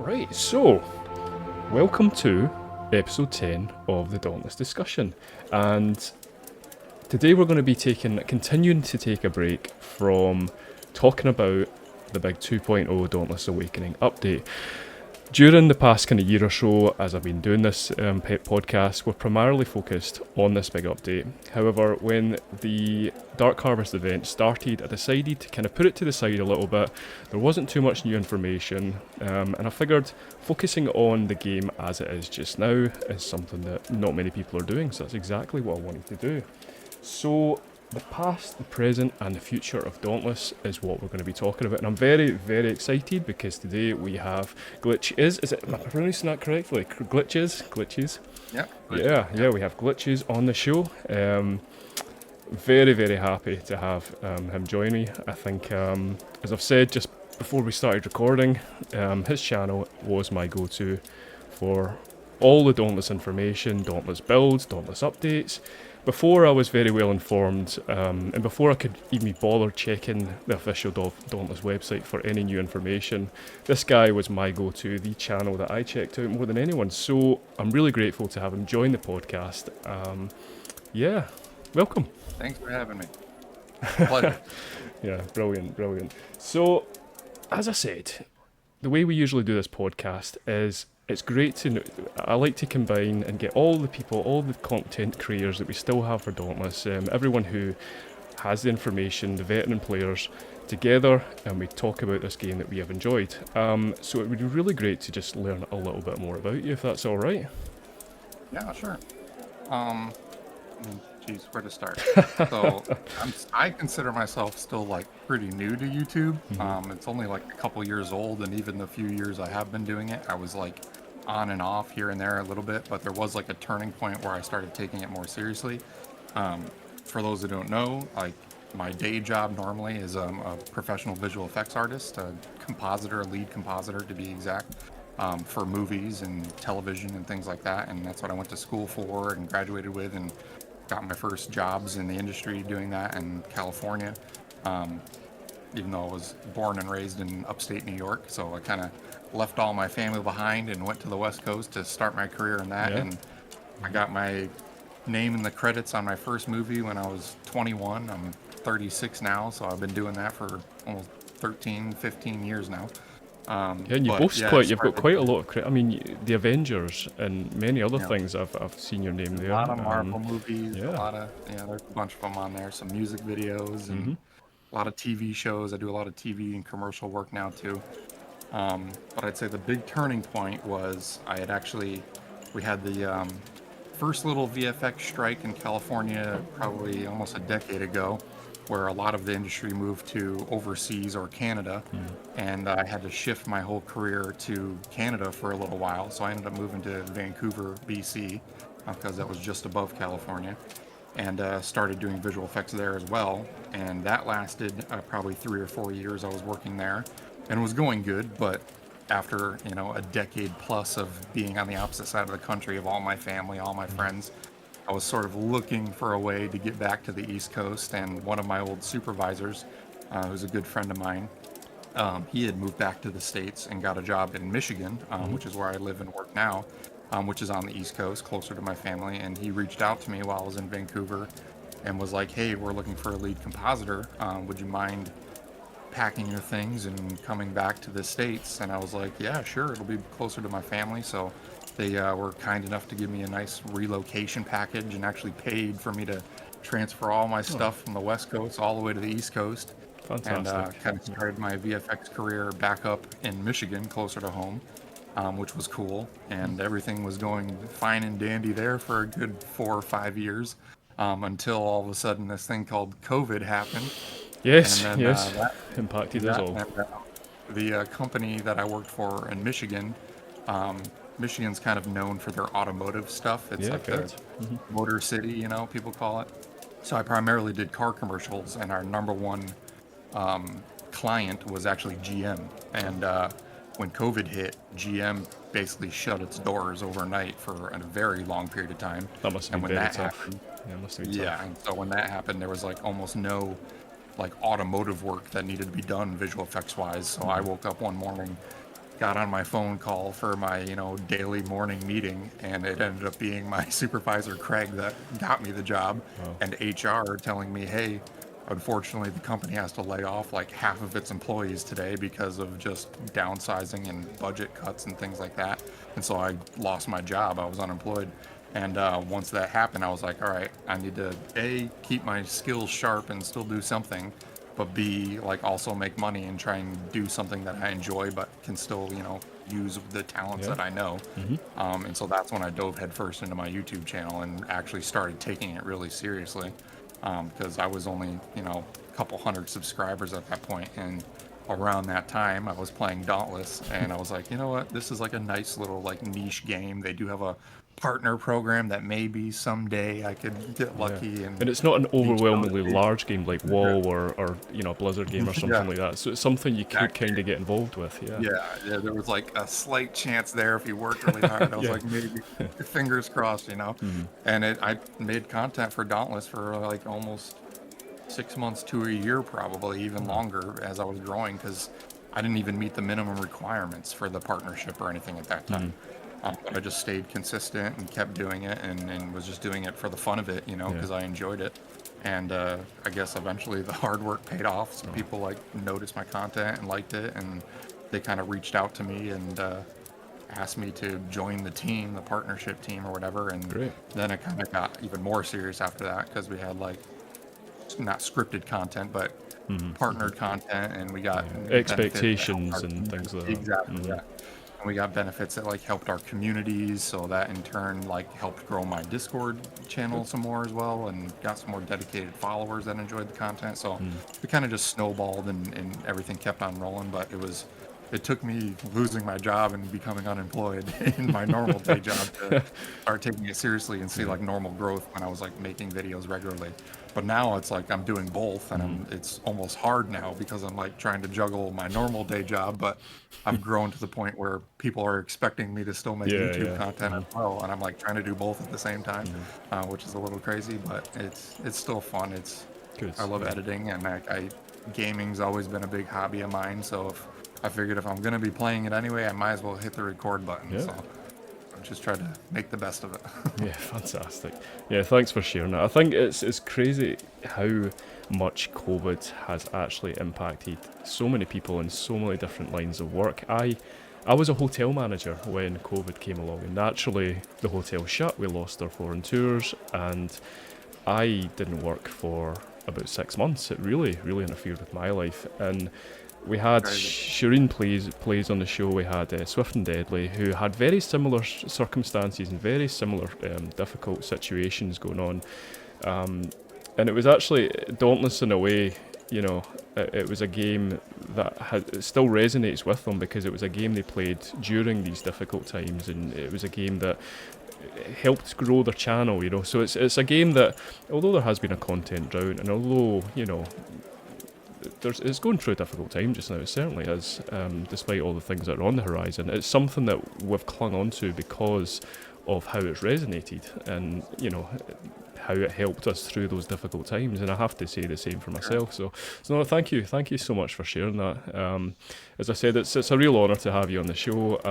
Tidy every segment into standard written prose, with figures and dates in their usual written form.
Right, so welcome to episode 10 of the Dauntless discussion. And today we're going to be continuing to take a break from talking about the big 2.0 Dauntless Awakening update. During the past kind of year or so, as I've been doing this podcast, we're primarily focused on this big update. However, when the Dark Harvest event started, I decided to kind of put it to the side a little bit. There wasn't too much new information, and I figured focusing on the game as it is just now is something that not many people are doing, so that's exactly what I wanted to do. So the past, the present, and the future of Dauntless is what we're going to be talking about, and I'm very, very excited because today we have Glitchiz. Am I pronouncing that correctly? Glitchiz. Yeah. Yeah. We have Glitchiz on the show. Very, very happy to have him join me. I think, as I've said just before we started recording, his channel was my go-to for all the Dauntless information, Dauntless builds, Dauntless updates. Before I was very well informed, and before I could even be bothered checking the official Dauntless website for any new information, this guy was my go-to, the channel that I checked out more than anyone. So I'm really grateful to have him join the podcast. Yeah, welcome. Thanks for having me. Pleasure. Yeah, brilliant. So, as I said, the way we usually do this podcast is it's great to know. I like to combine and get all the people, all the content creators that we still have for Dauntless, everyone who has the information, the veteran players, together, and we talk about this game that we have enjoyed. So it would be really great to just learn a little bit more about you, if that's all right. Yeah, sure. Geez, where to start? So I consider myself still like pretty new to YouTube. It's only like a couple years old, and even the few years I have been doing it, I was like on and off here and there a little bit, but there was like a turning point where I started taking it more seriously. For those that don't know, like my day job normally is a professional visual effects artist, a compositor, a lead compositor to be exact, for movies and television and things like that. And that's what I went to school for and graduated with, and got my first jobs in the industry doing that in California, even though I was born and raised in upstate New York. So I kind of left all my family behind and went to the West Coast to start my career in that. Yeah. And I got my name in the credits on my first movie when I was 21. I'm 36 now, so I've been doing that for almost 13, 15 years now. Yeah, and you boast you've got quite a lot of credit. I mean, the Avengers and many other things. I've seen your name there. A lot of Marvel movies. yeah. There's a bunch of them on there. Some music videos and a lot of TV shows. I do a lot of TV and commercial work now too. But I'd say the big turning point was we had the first little VFX strike in California probably almost a decade ago, where a lot of the industry moved to overseas or Canada, and I had to shift my whole career to Canada for a little while. So I ended up moving to Vancouver, BC, because that was just above California, and started doing visual effects there as well. And that lasted probably 3 or 4 years. I was working there, and it was going good, but after a decade plus of being on the opposite side of the country of all my family, all my friends, I was sort of looking for a way to get back to the East Coast, and one of my old supervisors, who's a good friend of mine, he had moved back to the States and got a job in Michigan, which is where I live and work now, which is on the East Coast, closer to my family. And he reached out to me while I was in Vancouver and was like, "Hey, we're looking for a lead compositor. Would you mind packing your things and coming back to the States?" And I was like, "Yeah, sure. It'll be closer to my family." So they were kind enough to give me a nice relocation package and actually paid for me to transfer all my stuff from the West Coast all the way to the East Coast. Fantastic. And kind of started my VFX career back up in Michigan, closer to home, which was cool. And everything was going fine and dandy there for a good 4 or 5 years, until all of a sudden this thing called COVID happened. Yes, And then, yes, impacted us all. And, the company that I worked for in Michigan, Michigan's kind of known for their automotive stuff. It's like the Motor City, people call it. So I primarily did car commercials, and our number one client was actually GM. And when COVID hit, GM basically shut its doors overnight for a very long period of time. That must have been very tough. Yeah, and so when that happened, there was like almost no like automotive work that needed to be done visual effects wise. So I woke up one morning got on my phone call for my, daily morning meeting, and it ended up being my supervisor, Craig, that got me the job, Wow. and HR telling me, hey, unfortunately, the company has to lay off like half of its employees today because of just downsizing and budget cuts and things like that. And so I lost my job. I was unemployed. And once that happened, I was like, all right, I need to A, keep my skills sharp and still do something, but B, like also make money and try and do something that I enjoy, but can still, use the talents Yeah. that I know. And so that's when I dove headfirst into my YouTube channel and actually started taking it really seriously. Because I was only, a couple hundred subscribers at that point, and around that time I was playing Dauntless, and I was like, you know what, this is like a nice little like niche game. They do have a partner program that maybe someday I could get Yeah. lucky and And it's not an be overwhelmingly chosen. large game like WoW or a Blizzard game or Yeah, something like that. So it's something you could exactly. kind of get involved with. Yeah. Yeah, yeah, there was like a slight chance there if you worked really hard. I was Yeah. like, maybe, fingers crossed. And I made content for Dauntless for like almost 6 months to a year, probably even longer as I was growing, because I didn't even meet the minimum requirements for the partnership or anything at that time. But I just stayed consistent and kept doing it, and was just doing it for the fun of it, Yeah. because I enjoyed it. And I guess eventually the hard work paid off. So people like noticed my content and liked it, and they kind of reached out to me and asked me to join the team, the partnership team or whatever. And Great. then it kind of got even more serious after that, because we had like not scripted content, but partnered content, and we got benefits that helped Expectations our and community. things like that. Exactly, yeah. And we got benefits that like helped our communities, so that in turn like helped grow my Discord channel some more as well, and got some more dedicated followers that enjoyed the content. So we kind of just snowballed, and everything kept on rolling. But it took me losing my job and becoming unemployed in my normal day job to start taking it seriously and see like normal growth when I was like making videos regularly. But now it's like I'm doing both, and it's almost hard now because I'm like trying to juggle my normal day job, but I've grown to the point where people are expecting me to still make Yeah, YouTube yeah. content as well, and I'm like trying to do both at the same time, which is a little crazy, but it's still fun. Good. I love Yeah. editing, and gaming's always been a big hobby of mine. So I figured if I'm gonna be playing it anyway, I might as well hit the record button. Yeah. So I'm just trying to make the best of it. Yeah, fantastic. Yeah, thanks for sharing that. I think it's crazy how much COVID has actually impacted so many people in so many different lines of work. I was a hotel manager when COVID came along, and naturally the hotel shut. We lost our foreign tours, and I didn't work for about 6 months. It really interfered with my life. And we had Crazy. Shireen plays on the show. We had Swift and Deadly, who had very similar circumstances and very similar difficult situations going on. And it was actually Dauntless in a way. It was a game that it still resonates with them because it was a game they played during these difficult times, and it was a game that helped grow their channel. So it's a game that, although there has been a content drought, and although it's going through a difficult time just now. It certainly is, despite all the things that are on the horizon. It's something that we've clung on to because of how it's resonated, and how it helped us through those difficult times. And I have to say the same for myself. So no, thank you so much for sharing that. As I said, it's a real honour to have you on the show.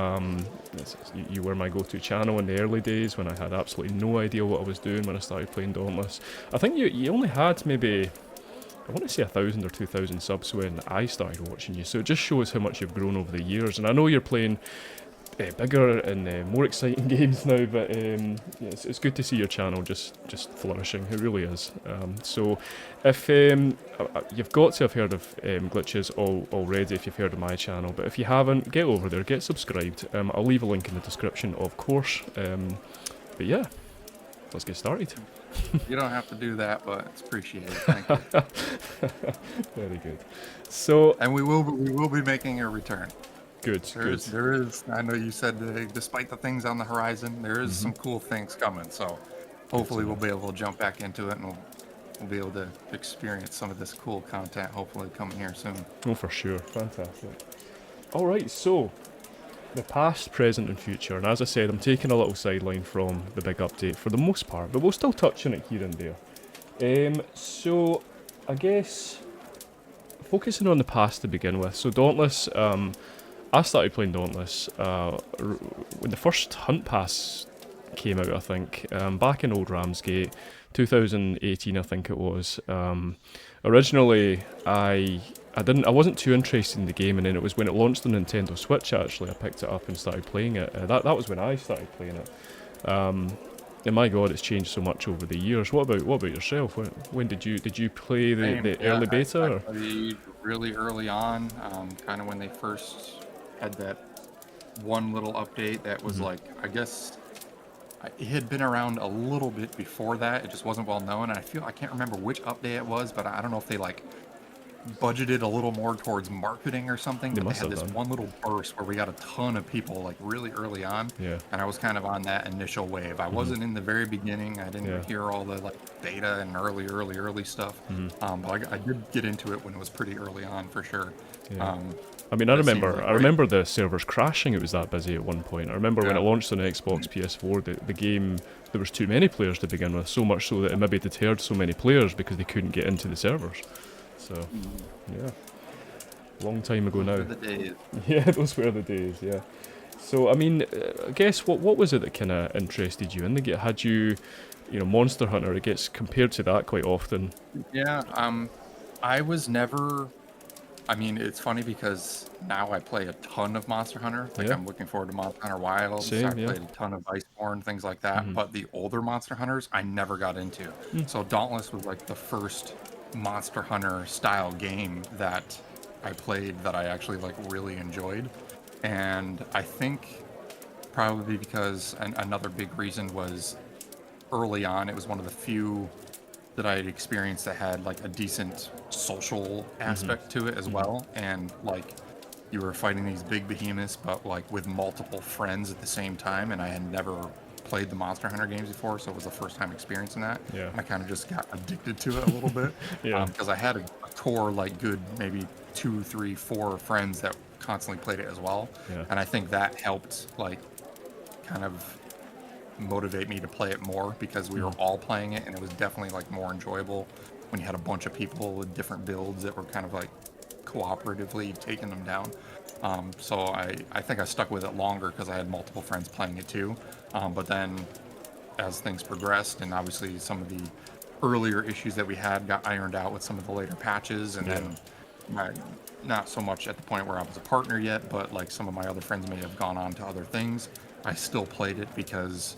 You were my go-to channel in the early days when I had absolutely no idea what I was doing when I started playing Dauntless. I think you only had maybe, I want to say 1,000 or 2,000 subs when I started watching you, so it just shows how much you've grown over the years. And I know you're playing bigger and more exciting games now, but it's good to see your channel just flourishing. It really is. So if you've got to have heard of Glitchiz already, if you've heard of my channel, but if you haven't, get over there, get subscribed. I'll leave a link in the description, of course. But yeah, let's get started. You don't have to do that, but it's appreciated. Thank you. Very good. So, And we will be making a return. good. There is. I know you said that despite the things on the horizon, there is some cool things coming. So hopefully we'll be able to jump back into it, and we'll be able to experience some of this cool content. Hopefully coming here soon. Oh, for sure. Fantastic. All right, so the past, present, and future. And as I said, I'm taking a little sideline from the big update for the most part, but we'll still touch on it here and there. So I guess focusing on the past to begin with. So Dauntless, I started playing Dauntless when the first Hunt Pass came out, I think, back in old Ramsgate, 2018, I think it was. Originally, I wasn't too interested in the game, and then it was when it launched on Nintendo Switch. Actually, I picked it up and started playing it. That was when I started playing it. And my God, it's changed so much over the years. What about yourself? When did you play the Yeah, early beta? I Or? played really early on, kind of when they first had that one little update that was like, I guess it had been around a little bit before that. It just wasn't well known, and I can't remember which update it was, but I don't know if they like budgeted a little more towards marketing or something, They but they must had have this done. one little burst where we got a ton of people like really early on, Yeah. and I was kind of on that initial wave. I wasn't in the very beginning. I didn't Yeah. hear all the like beta and early stuff, but I did get into it when it was pretty early on for sure. Yeah. Um, I mean, but it seems like I remember the servers crashing. It was that busy at one point. I remember when it yeah, launched on Xbox, PS4, the game, there was too many players to begin with. So much so that it maybe deterred so many players because they couldn't get into the servers. So, yeah, long time ago those now. were the days. Yeah, those were the days. Yeah. So, I mean, I guess what was it that kind of interested you in the game? Had you, Monster Hunter? It gets compared to that quite often. Yeah, I was never. I mean, it's funny because now I play a ton of Monster Hunter. Like, Yeah. I'm looking forward to Monster Hunter Wilds. I Same. Yeah. played a ton of Iceborne, things like that. But the older Monster Hunters, I never got into. So Dauntless was like the first Monster Hunter style game that I played that I actually like really enjoyed. And I think probably because another big reason was early on, it was one of the few that I had experienced that had like a decent social aspect to it as well. And like you were fighting these big behemoths, but like with multiple friends at the same time. And I had never played the Monster Hunter games before, so it was the first time experiencing that. Yeah. And I kind of just got addicted to it a little bit. Yeah. Because I had a core like good maybe 2, 3, 4 friends that constantly played it as well. Yeah. And I think that helped like kind of motivate me to play it more because we were all playing it, and it was definitely like more enjoyable when you had a bunch of people with different builds that were kind of like cooperatively taking them down. So I think I stuck with it longer because I had multiple friends playing it too. But then as things progressed, and obviously some of the earlier issues that we had got ironed out with some of the later patches, and then not so much at the point where I was a partner yet, but like some of my other friends may have gone on to other things. I still played it because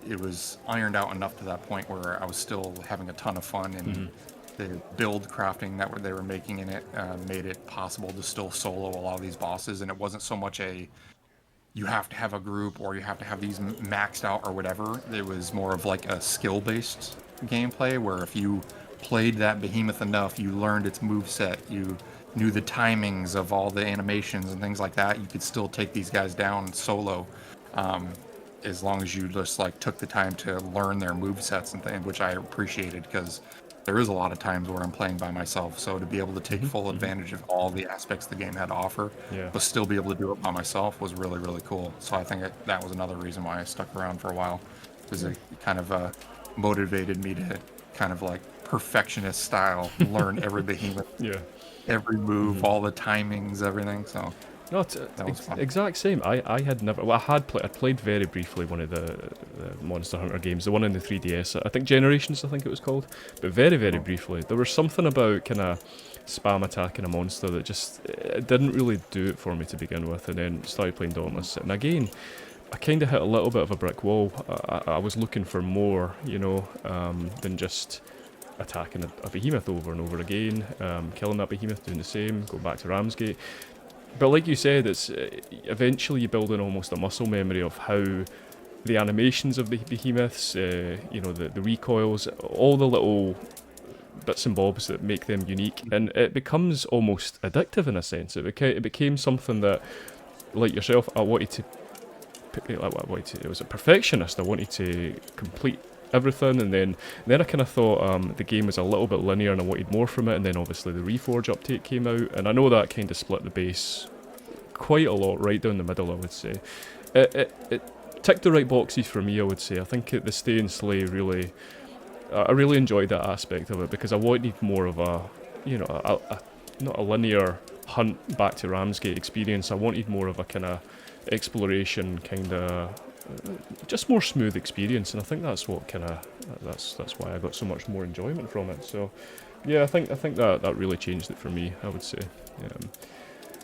it was ironed out enough to that point where I was still having a ton of fun, and the build crafting that they were making in it made it possible to still solo a lot of these bosses, and it wasn't so much you have to have a group or you have to have these maxed out or whatever. It was more of like a skill-based gameplay where if you played that behemoth enough, you learned its moveset, you knew the timings of all the animations and things like that, you could still take these guys down solo. As long as you just like took the time to learn their move sets and things, which I appreciated because there is a lot of times where I'm playing by myself. So to be able to take full advantage of all the aspects the game had to offer, Yeah. but still be able to do it by myself was really, really cool. So I think that was another reason why I stuck around for a while, because it kind of motivated me to kind of like perfectionist style learn every behemoth, Yeah. every move, all the timings, everything. So No, it's that was fun. exact same. I had never. Well, I played very briefly one of the Monster Hunter games, the one in the 3DS. I think Generations, I think it was called, but very briefly. There was something about kind of spam attacking a monster that just it didn't really do it for me to begin with, and then started playing Dauntless, and again, I kind of hit a little bit of a brick wall. I was looking for more, than just attacking a behemoth over and over again, killing that behemoth, doing the same, going back to Ramsgate. But like you said, it's eventually you build in almost a muscle memory of how the animations of the behemoths, the recoils, all the little bits and bobs that make them unique, and it becomes almost addictive in a sense. It became something that, like yourself, I wanted to. I was a perfectionist. I wanted to complete everything, and then I kind of thought the game was a little bit linear and I wanted more from it, and then obviously the Reforge update came out, and I know that kind of split the base quite a lot, right down the middle, I would say. It ticked the right boxes for me, I would say. I think the Stay and Slay really, I really enjoyed that aspect of it because I wanted more of a, not a linear hunt back to Ramsgate experience. I wanted more of a kind of exploration, kind of just more smooth experience, and I think that's what kind of that's why I got so much more enjoyment from it. So yeah, I think that really changed it for me, I would say.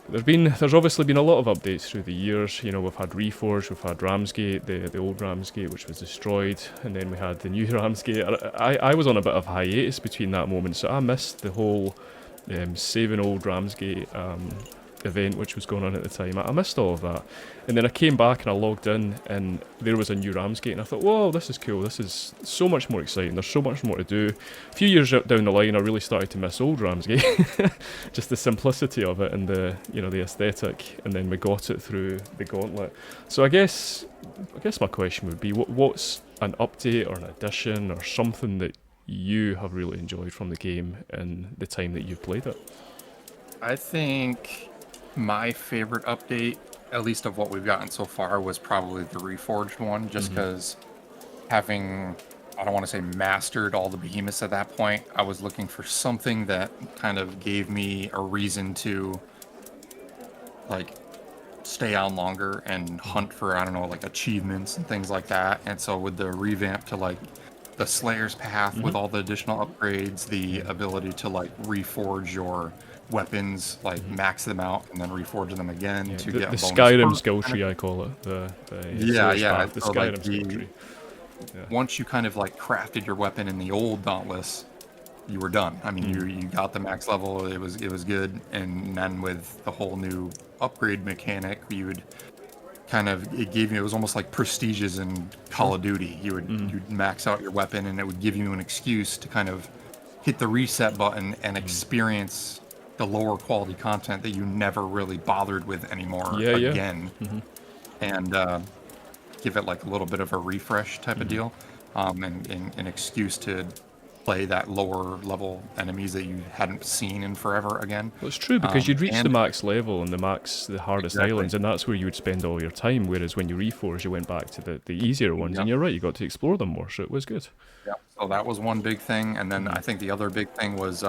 There's obviously been a lot of updates through the years. You know, we've had Reforged, we've had Ramsgate, the old Ramsgate, which was destroyed, and then we had the new Ramsgate. I was on a bit of hiatus between that moment, so I missed the whole saving old Ramsgate event which was going on at the time. I missed all of that, and then I came back and I logged in, and there was a new Ramsgate, and I thought, whoa, this is cool, this is so much more exciting, there's so much more to do. A few years down the line I really started to miss old Ramsgate, just the simplicity of it and the aesthetic, and then we got it through the Gauntlet. So I guess my question would be, what's an update or an addition or something that you have really enjoyed from the game in the time that you've played it? I think my favorite update, at least of what we've gotten so far, was probably the Reforged one, just because having, I don't want to say mastered all the behemoths at that point, I was looking for something that kind of gave me a reason to, like, stay on longer and hunt for, I don't know, like, achievements and things like that. And so with the revamp to, like, the Slayer's Path with all the additional upgrades, the ability to, like, reforge your weapons, like max them out and then reforge them again to the get a bonus Skyrim perk skill kind tree, of. I call it. The Yeah, Slayer's yeah. Path, the So like Skyrim skill tree. Yeah. once you kind of like crafted your weapon in the old Dauntless, you were done. I mean, you got the max level. It was good, and then with the whole new upgrade mechanic, you would kind of, it gave you, it was almost like prestiges in Call of Duty. You'd max out your weapon, and it would give you an excuse to kind of hit the reset button and experience the lower quality content that you never really bothered with anymore again, and give it like a little bit of a refresh type of deal, and an excuse to play that lower level enemies that you hadn't seen in forever again. Well, it's true, because you'd reach the And max level and the hardest exactly. islands, and that's where you would spend all your time, whereas when you reforged, you went back to the easier ones, and you're right, you got to explore them more, so it was good. Yeah, so that was one big thing, and then I think the other big thing was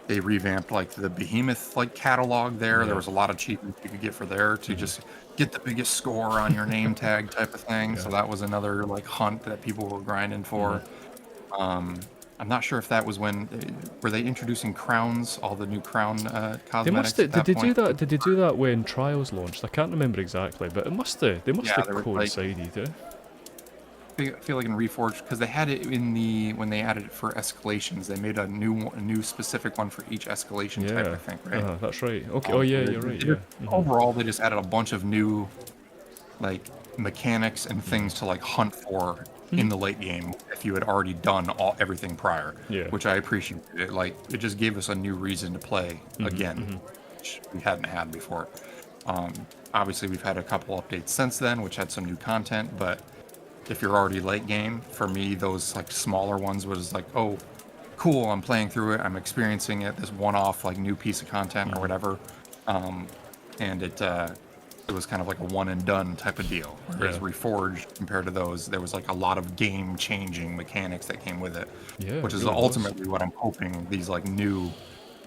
they revamped like the behemoth like catalog there. Yeah. There was a lot of achievements you could get for there to just get the biggest score on your name tag type of thing. So that was another like hunt that people were grinding for. I'm not sure if that was when were they introducing crowns, all the new crown cosmetics. They must have, at that did they do point? that? Did they do that when Trials launched? I can't remember exactly, but it must have. They must Yeah, have there was, like, coincided. Yeah. I feel like in Reforged, because they had it in the when they added it for escalations, they made a new specific one for each escalation type, I think, right? That's right. Okay. Oh yeah, So you're right. they Yeah. overall, they just added a bunch of new like mechanics and things to like hunt for in the late game if you had already done everything prior. Yeah. Which I appreciated. It just gave us a new reason to play again, which we hadn't had before. Obviously, we've had a couple updates since then, which had some new content, but if you're already late game, for me, those like smaller ones was like, oh, cool, I'm playing through it, I'm experiencing it, this one-off like new piece of content or whatever, and it was kind of like a one and done type of deal. Whereas Reforged, compared to those, there was like a lot of game-changing mechanics that came with it, Yeah. which it is really was. ultimately what I'm hoping these like new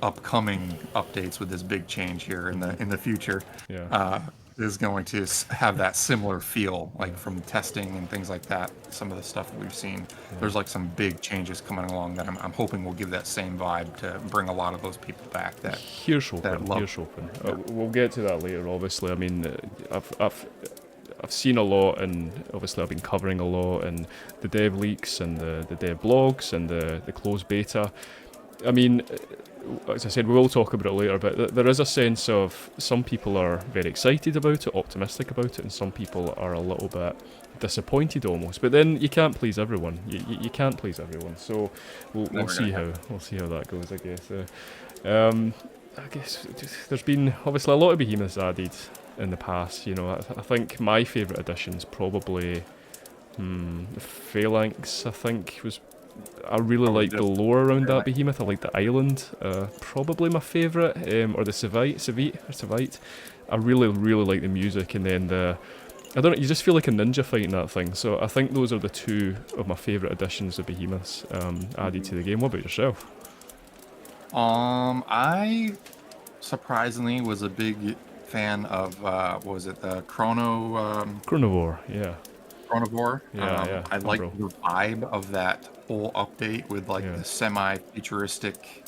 upcoming updates with this big change here in the future. Yeah. Is going to have that similar feel, like from testing and things like that. Some of the stuff that we've seen, there's like some big changes coming along that I'm hoping will give that same vibe to bring a lot of those people back. Here's hoping. love- Here's hoping. We'll get to that later. Obviously, I mean, I've seen a lot, and obviously I've been covering a lot, and the dev leaks and the dev blogs and the closed beta. I mean, as I said, we will talk about it later, but there is a sense of some people are very excited about it, optimistic about it, and some people are a little bit disappointed almost. But then you can't please everyone. You can't please everyone. So we'll see how that goes, I guess. I guess there's been obviously a lot of behemoths added in the past. You know, I think my favourite addition's probably Phalanx. I think was. I really like the lore around that behemoth. I like the island, probably my favourite, or the Savite. I really like the music, and then I don't know, you just feel like a ninja fighting that thing. So I think those are the two of my favourite additions of behemoths added to the game. What about yourself? I surprisingly was a big fan of what was it, the Chronivore, yeah. Chronivore. Yeah, I liked Umbro. the vibe of that whole update with like Yeah. the semi-futuristic,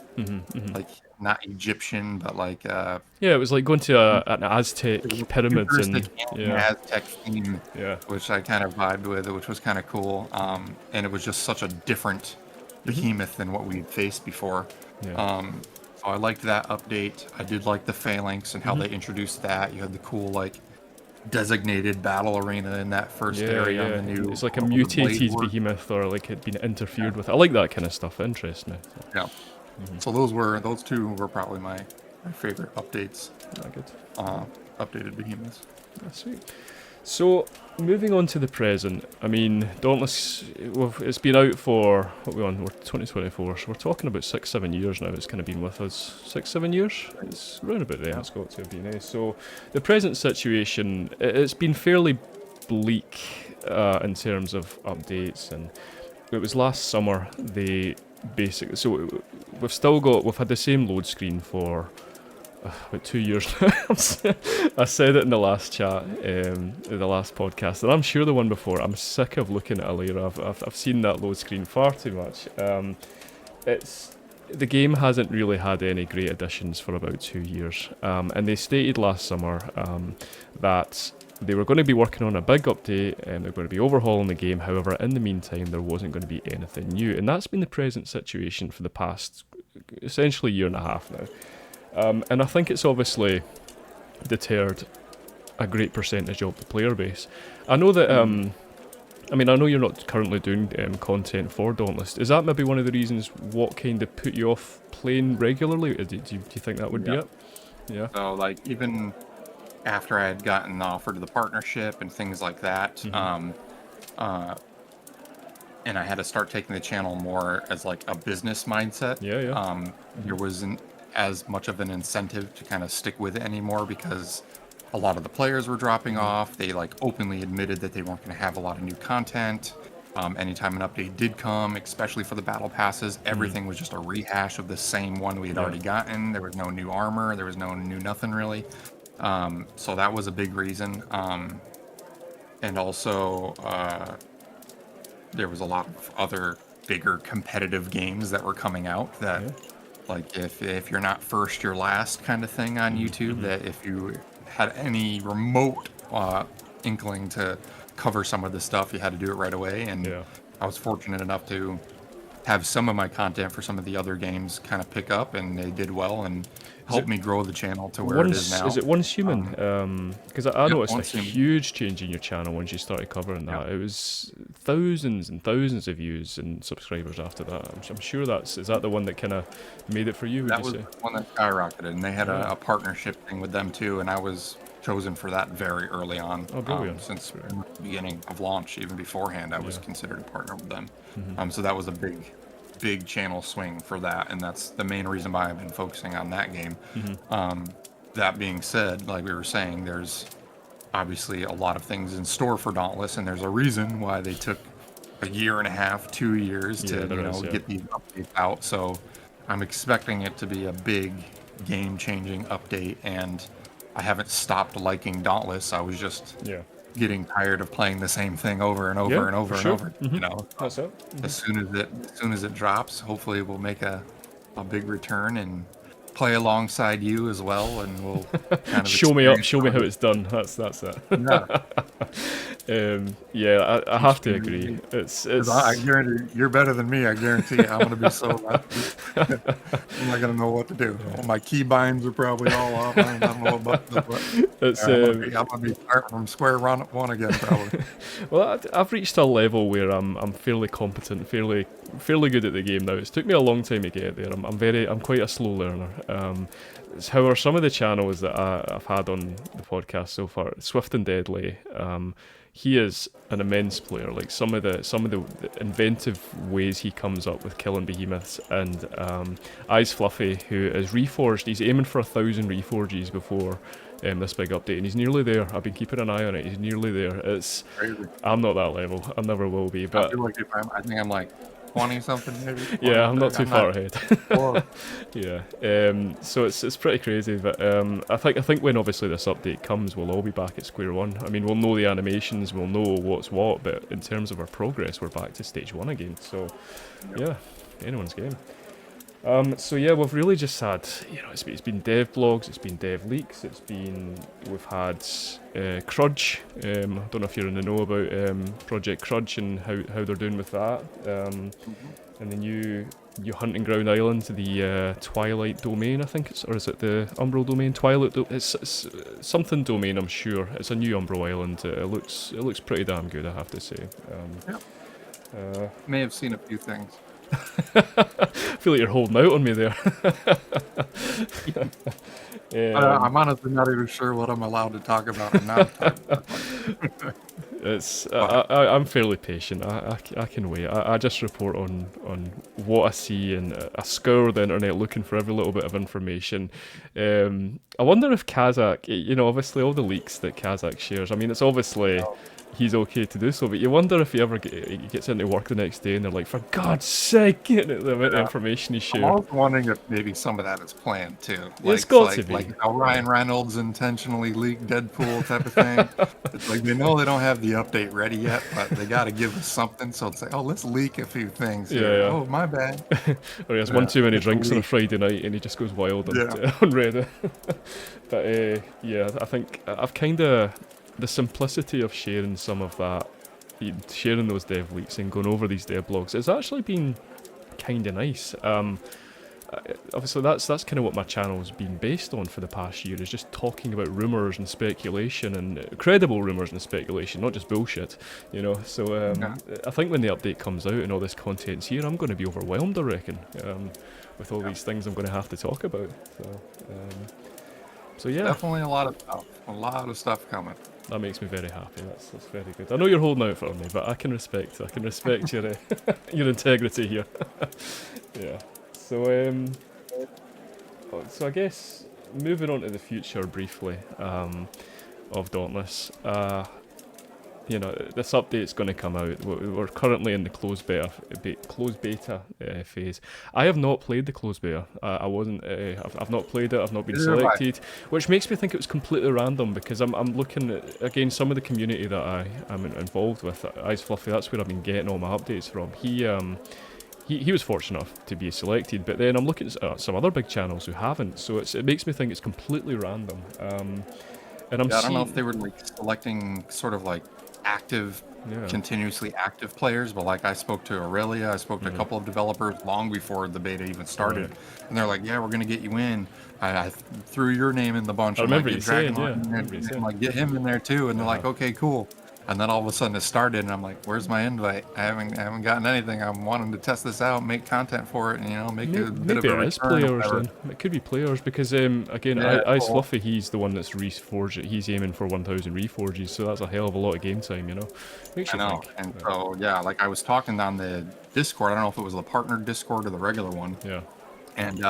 like not Egyptian, but like Yeah, it was like going to an it was Aztec a pyramids futuristic and and yeah, Aztec theme, yeah. which I kind of vibed with, which was kind of cool. And it was just such a different behemoth than what we'd faced before. Yeah. So I liked that update. I did like the phalanx and how they introduced that. You had the cool like designated battle arena in that first Yeah, area on yeah. the new It's like a all the blade mutated work. behemoth or like it'd been Yeah, interfered with. I like that kind of stuff. It interests me. So, yeah. So those two were probably my favorite updates. yeah, good. Uh, Updated behemoths. That's sweet. So, moving on to the present, I mean, Dauntless, well, it's been out for, what are we on, we're 2024, so we're talking about 6-7 years now. It's kind of been with us 6-7 years. It's around about there, Yeah. it's got to have been. So, the present situation, it's been fairly bleak in terms of updates, and it was last summer, they basically, so we've had the same load screen for about 2 years now. I said it in the last chat, the last podcast, and I'm sure the one before. I'm sick of looking at a layer. I've seen that load screen far too much. It's the game hasn't really had any great additions for about 2 years, and they stated last summer that they were going to be working on a big update and they're going to be overhauling the game. However, in the meantime, there wasn't going to be anything new, and that's been the present situation for the past essentially year and a half now. And I think it's obviously deterred a great percentage of the player base. I know that, I mean, I know you're not currently doing content for Dauntless. Is that maybe one of the reasons what kind of put you off playing regularly? Do you think that would be Yeah. it? Yeah. So like even after I had gotten offered the partnership and things like that, and I had to start taking the channel more as like a business mindset. Yeah, yeah. There wasn't as much of an incentive to kind of stick with it anymore because a lot of the players were dropping off. They like openly admitted that they weren't going to have a lot of new content. Anytime an update did come, especially for the battle passes, everything was just a rehash of the same one we had already gotten. There was no new armor. There was no new nothing really. So that was a big reason. And also, there was a lot of other bigger competitive games that were coming out that, like, if you're not first, you're last kind of thing on YouTube, that if you had any remote inkling to cover some of the stuff, you had to do it right away. And I was fortunate enough to have some of my content for some of the other games kind of pick up, and they did well and helped me grow the channel to where it is now. Is it Once Human? Because I noticed Once a Human. huge change in your channel once you started covering that. It was thousands and thousands of views and subscribers after that. I'm sure is that the one that kind of made it for you, would That you was say? the one that skyrocketed, and they had a partnership thing with them too, and I was chosen for that very early on. Oh, brilliant. Since the beginning of launch, even beforehand, I was considered a partner with them. So that was a big channel swing for that, and that's the main reason why I've been focusing on that game. That being said, like we were saying, there's obviously a lot of things in store for Dauntless, and there's a reason why they took a year and a half, 2 years to get these updates out. So I'm expecting it to be a big game-changing update, and I haven't stopped liking Dauntless. I was just getting tired of playing the same thing over and over and over and over. You know, That's it. as soon as it drops, hopefully we'll make a big return and play alongside you as well, and we'll kind of show me how it. it's done. That's it. Yeah. I have to agree. It's I guarantee you're better than me. I guarantee I'm going to be so I'm not going to know what to do. All my key binds are probably all off. I don't know what it's I'm going to be starting from square one again, probably. well, I've reached a level where I'm fairly competent, fairly good at the game now. It's took me a long time to get there. I'm quite a slow learner. However, some of the channels that I've had on the podcast so far, Swift and Deadly, he is an immense player. Like some of the inventive ways he comes up with killing behemoths, and Eyes Fluffy, who is reforged. He's aiming for 1,000 reforges before this big update, and he's nearly there. I've been keeping an eye on it. He's nearly there. Crazy. I'm not that level. I never will be. But I feel like I think I'm like 20 something maybe. 20, Yeah, I'm not 30. too I'm far not ahead. close. Yeah. So it's pretty crazy, but I think when obviously this update comes, we'll all be back at square one. I mean, we'll know the animations, we'll know what's what, but in terms of our progress, we're back to stage one again. So Yep. yeah, anyone's game. So yeah, we've really just had, it's been dev blogs, it's been dev leaks, we've had Crudge. I don't know if you're in the know about Project Crudge and how they're doing with that. Mhm. And the new hunting ground island, the Twilight domain, I think or is it the Umbral domain? It's something domain, I'm sure. It's a new Umbral island. It looks pretty damn good, I have to say. Yep. Uh, May have seen a few things. I feel like you're holding out on me there. I'm honestly not even sure what I'm allowed to talk about and not talk about. Like, It's but I'm fairly patient. I can wait. I just report on what I see, and I scour the internet looking for every little bit of information. I wonder if Kazakh, obviously all the leaks that Kazakh shares. I mean, it's obviously he's okay to do so, but you wonder if he gets into work the next day and they're like, for God's sake, the amount of yeah. information he I'm shared. also wondering if maybe some of that is planned too. It's Like got to be. like how Ryan Reynolds intentionally leaked Deadpool type of thing. It's like they know they don't have the update ready yet, but they got to give us something. So it's like, oh, let's leak a few things here. Yeah, Oh, my bad. or he has one Yeah, too many it's a drinks on a leak. Friday night and he just goes wild on, Yeah. on Reddit. But yeah, I think I've kind of the simplicity of sharing some of that, sharing those dev leaks and going over these dev blogs. It's actually been kind of nice. Obviously, that's kind of what my channel's been based on for the past year, is just talking about rumours and speculation, and credible rumours and speculation, not just bullshit, So Yeah. I think when the update comes out and all this content's here, I'm going to be overwhelmed, I reckon, with all these things I'm going to have to talk about. So yeah, Definitely a lot of stuff. A lot of stuff coming. that makes me very happy. That's very good. I know you're holding out for me, but I can respect your your integrity here. Yeah. So I guess moving on to the future briefly of Dauntless. This update's going to come out. We're currently in the closed beta phase. I have not played the closed beta. I wasn't. I've not played it. I've not been Neither have I. selected, which makes me think it was completely random, because I'm looking at, again, some of the community that I'm involved with. Eyes Fluffy. That's where I've been getting all my updates from. He was fortunate enough to be selected, but then I'm looking at some other big channels who haven't, so it makes me think it's completely random. And I'm Yeah, I don't know seeing, if they were like selecting sort of like active, yeah, continuously active players, but like I spoke to Aurelia, I spoke to a couple of developers long before the beta even started, Right. and they're like, "Yeah, we're gonna get you in." I threw your name in the bunch. I I'm like, remember you "Get saying, Dragonheart yeah, in I there," remember you and I'm saying. like, "Get him in there too," and they're like, Uh-huh. "Okay, cool." And then all of a sudden it started, and I'm like, "Where's my invite? I haven't gotten anything. I'm wanting to test this out, make content for it, and make a bit of Maybe a it is return or players whatever." then. It could be players, because again, Yeah, Ice cool. Fluffy, he's the one that's reforged it. He's aiming for 1,000 reforges, so that's a hell of a lot of game time. Makes I you know. think. And so yeah, like I was talking on the Discord. I don't know if it was the partner Discord or the regular one. Yeah. And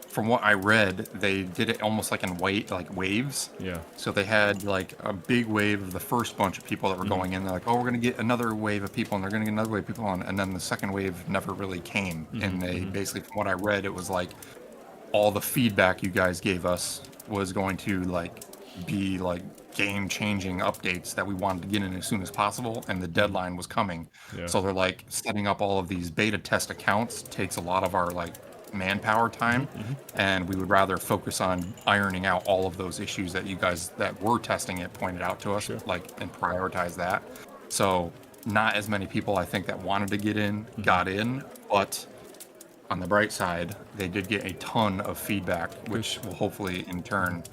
from what I read, they did it almost like in waves. Yeah. So they had like a big wave of the first bunch of people that were going in. They're like, "Oh, we're gonna get another wave of people, and they're gonna get another wave of people on." And then the second wave never really came. And they basically, from what I read, it was like all the feedback you guys gave us was going to like be like game-changing updates that we wanted to get in as soon as possible, and the deadline was coming. Yeah. So they're like setting up all of these beta test accounts takes a lot of our like manpower time, and we would rather focus on ironing out all of those issues that you guys that were testing it pointed out to us, Sure. like, and prioritize that. So not as many people I think that wanted to get in got in, but on the bright side, they did get a ton of feedback, which will hopefully in turn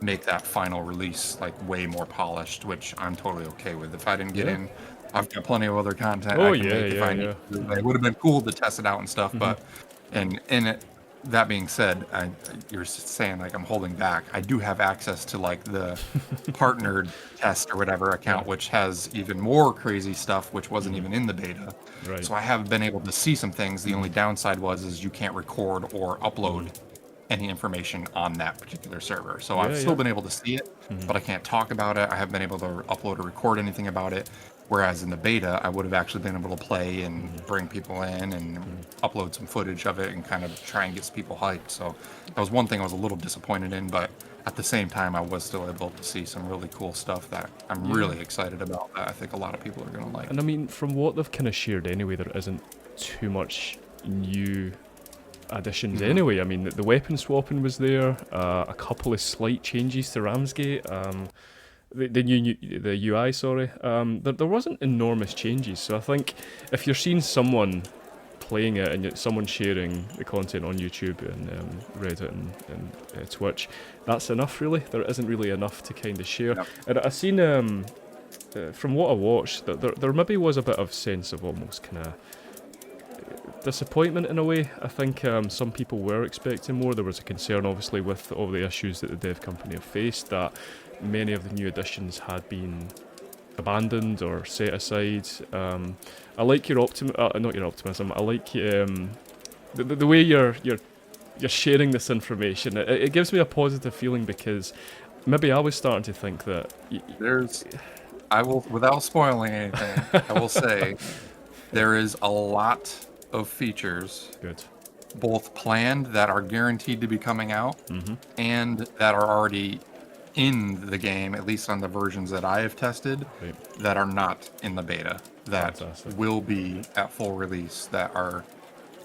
make that final release like way more polished, which I'm totally okay with. If I didn't get Yeah. in, I've got plenty of other content Oh I can yeah, make if I need to. It would have been cool to test it out and stuff, but that being said, you're saying like I'm holding back. I do have access to like the partnered test or whatever account, which has even more crazy stuff, which wasn't even in the beta. Right. So I have been able to see some things. The only downside is you can't record or upload any information on that particular server. So I've still been able to see it, but I can't talk about it. I haven't been able to upload or record anything about it. Whereas in the beta, I would have actually been able to play and bring people in and upload some footage of it and kind of try and get people hyped. So that was one thing I was a little disappointed in, but at the same time, I was still able to see some really cool stuff that I'm really excited about that I think a lot of people are going to like. And I mean, from what they've kind of shared anyway, there isn't too much new additions anyway. I mean, the weapon swapping was there, a couple of slight changes to Ramsgate, the new the UI, sorry. There wasn't enormous changes, so I think if you're seeing someone playing it and someone sharing the content on YouTube and Reddit and Twitch, that's enough really. There isn't really enough to kind of share. Yep. And I seen from what I watched, that there maybe was a bit of sense of almost kind of disappointment in a way. I think some people were expecting more. There was a concern obviously with all the issues that the dev company have faced, that many of the new additions had been abandoned or set aside. I like your not your optimism. I like the way you're sharing this information. It gives me a positive feeling, because maybe I was starting to think that I will, without spoiling anything, I will say there is a lot of features, good, both planned that are guaranteed to be coming out, and that are already in the game, at least on the versions that I have tested, that are not in the beta, that Fantastic. will be at full release, that are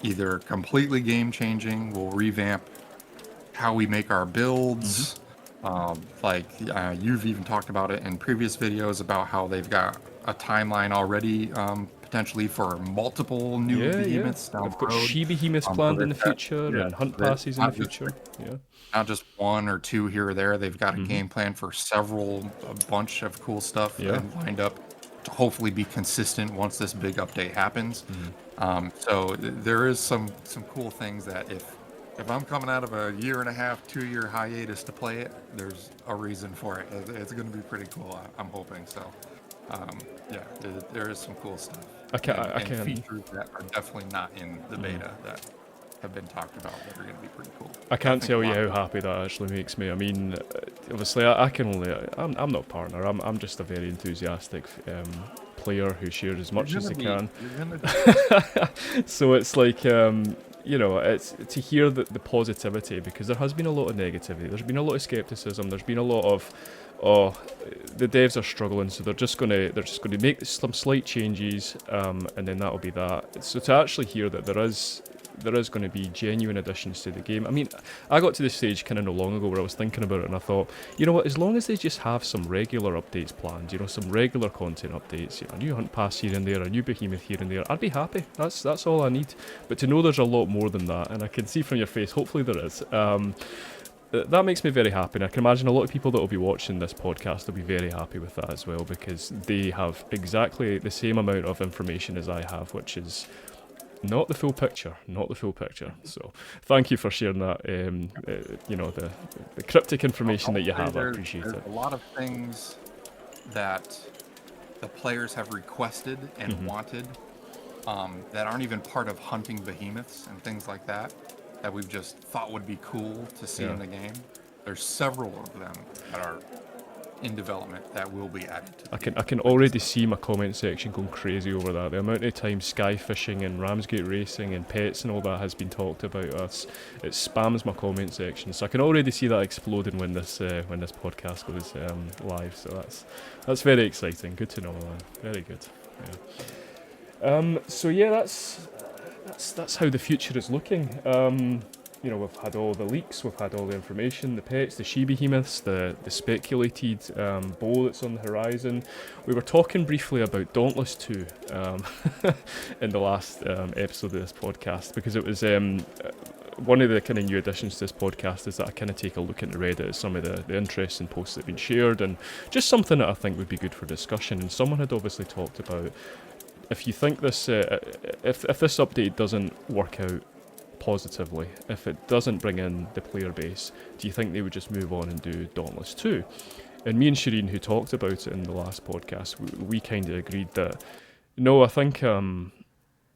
either completely game changing, will revamp how we make our builds. You've even talked about it in previous videos about how they've got a timeline already, potentially for multiple new behemoths down I've the got road. she-behemoths planned in the future, and hunt passes in the future. Not just one or two here or there. They've got a game plan for a bunch of cool stuff lined up to hopefully be consistent once this big update happens. So there is some cool things that if I'm coming out of a 1.5-year, 2-year hiatus to play it, there's a reason for it. It's going to be pretty cool. I'm hoping so. There is some cool stuff. And features that are definitely not in the beta that have been talked about that are going to be pretty cool. I can't tell you how happy that actually makes me. I mean, obviously, I can only. I'm not a partner. I'm just a very enthusiastic player who shares as much as they can. So it's like, it's to hear the positivity, because there has been a lot of negativity. There's been a lot of skepticism. There's been a lot of, the devs are struggling, so they're just gonna make some slight changes, and then that'll be that. So to actually hear that there is going to be genuine additions to the game. I mean, I got to this stage kind of not long ago where I was thinking about it, and I thought, you know what, as long as they just have some regular updates planned, some regular content updates, a new hunt pass here and there, a new behemoth here and there, I'd be happy. That's all I need. But to know there's a lot more than that, and I can see from your face, hopefully there is, that makes me very happy, and I can imagine a lot of people that will be watching this podcast will be very happy with that as well, because they have exactly the same amount of information as I have, which is not the full picture. So thank you for sharing that, the cryptic information that you have. I appreciate it. There's a lot of things that the players have requested and wanted that aren't even part of hunting behemoths and things like that we've just thought would be cool to see in the game. There's several of them that are in development that will be added to the game. I can already see my comment section going crazy over that. The amount of time sky fishing and Ramsgate racing and pets and all that has been talked about, it spams my comment section. So I can already see that exploding when this podcast goes live. So that's very exciting. Good to know, man. Very good. That's how the future is looking. We've had all the leaks, we've had all the information, the pets, the she-behemoths, the speculated bow that's on the horizon. We were talking briefly about Dauntless 2 in the last episode of this podcast, because it was one of the kind of new additions to this podcast is that I kind of take a look into Reddit at some of the interests and posts that have been shared, and just something that I think would be good for discussion. And someone had obviously talked about, if you think this, if this update doesn't work out positively, if it doesn't bring in the player base, do you think they would just move on and do Dauntless 2? And me and Shireen, who talked about it in the last podcast, we kind of agreed that no, I think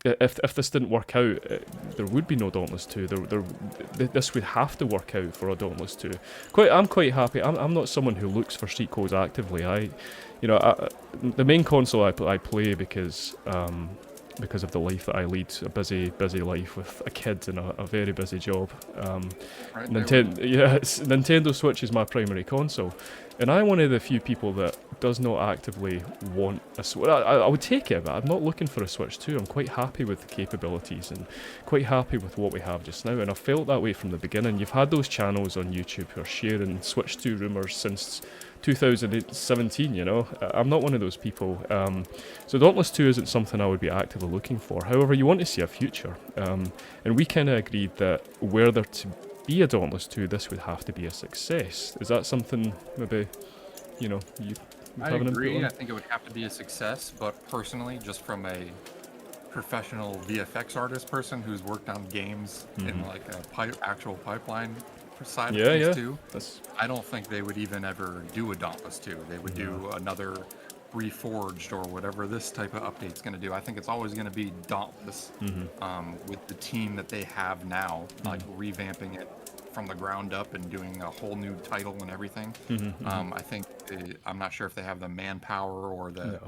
if this didn't work out, there would be no Dauntless 2. This would have to work out for a Dauntless 2. I'm quite happy. I'm not someone who looks for cheat codes actively. The main console I play because of the life that I lead, a busy life with a kid and a very busy job. Nintendo Switch is my primary console, and I'm one of the few people that does not actively want a Switch. I would take it, but I'm not looking for a Switch 2. I'm quite happy with the capabilities and quite happy with what we have just now, and I felt that way from the beginning. You've had those channels on YouTube who are sharing Switch 2 rumours since 2017, you know. I'm not one of those people. So Dauntless 2 isn't something I would be actively looking for. However, you want to see a future. And we kind of agreed that were there to be a Dauntless 2, this would have to be a success. Is that something maybe, you I have an agree. input I on? think it would have to be a success, but personally, just from a professional VFX artist person who's worked on games in like a actual pipeline side of things too, I don't think they would even ever do a Dauntless 2. They would do another Reforged or whatever this type of update's going to do. I think it's always going to be Dauntless with the team that they have now, like revamping it from the ground up and doing a whole new title and everything. I think I'm not sure if they have the manpower or the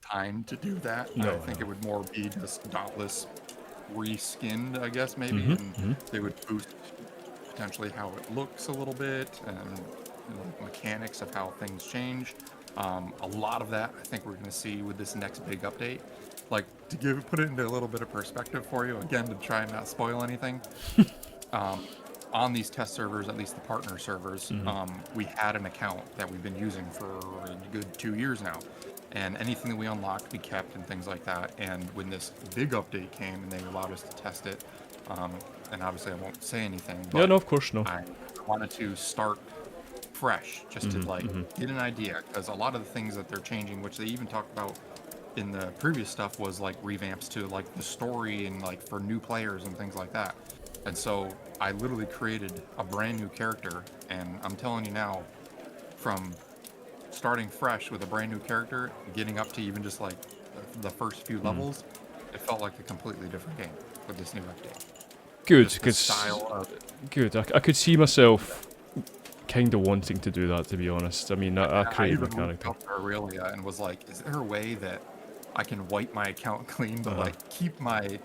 time to do that. I think it would more be just Dauntless reskinned, I guess, maybe, and they would boost potentially how it looks a little bit and mechanics of how things change. A lot of that I think we're going to see with this next big update. Like, to put it into a little bit of perspective for you, again, to try and not spoil anything. On these test servers, at least the partner servers, we had an account that we've been using for a good 2 years now. And anything that we unlocked, we kept and things like that. And when this big update came and they allowed us to test it, and obviously I won't say anything, but Yeah, no, of course, no. I wanted to start fresh just to get an idea, because a lot of the things that they're changing, which they even talked about in the previous stuff, was like revamps to like the story and like for new players and things like that. And so I literally created a brand new character, and I'm telling you now, from starting fresh with a brand new character, getting up to even just like the first few levels, it felt like a completely different game with this new update. Good, Just the because style of it. good. I could see myself kind of wanting to do that, to be honest. I mean, I created my even looked character. up Aurelia and was like, is there a way that I can wipe my account clean, but like keep my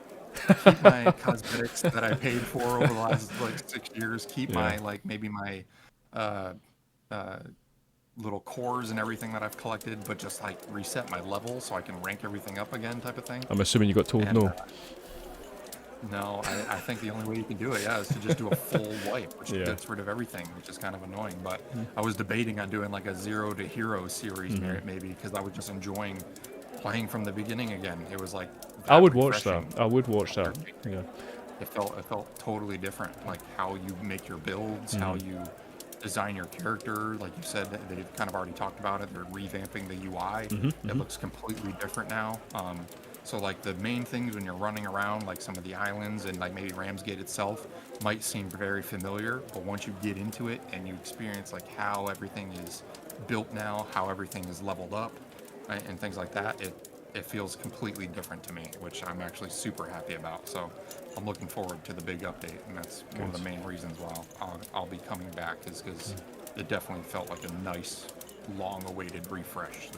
cosmetics that I paid for over the last like 6 years, keep my like maybe my uh little cores and everything that I've collected, but just like reset my level so I can rank everything up again, type of thing. I'm assuming you got told And no. no, I think the only way you can do it, is to just do a full wipe, which gets rid of everything, which is kind of annoying. But I was debating on doing like a Zero to Hero series maybe, because I was just enjoying playing from the beginning again. It was like I would watch refreshing. that. I would watch that. Yeah. It felt totally different, like how you make your builds, how you design your character. Like you said, they've kind of already talked about it. They're revamping the UI. It looks completely different now. So like the main things when you're running around, like some of the islands and like maybe Ramsgate itself might seem very familiar, but once you get into it and you experience like how everything is built now, how everything is leveled up, right, and things like that, it feels completely different to me, which I'm actually super happy about. So I'm looking forward to the big update, and that's one of the main reasons why I'll be coming back, is because it definitely felt like a nice, long-awaited refresh.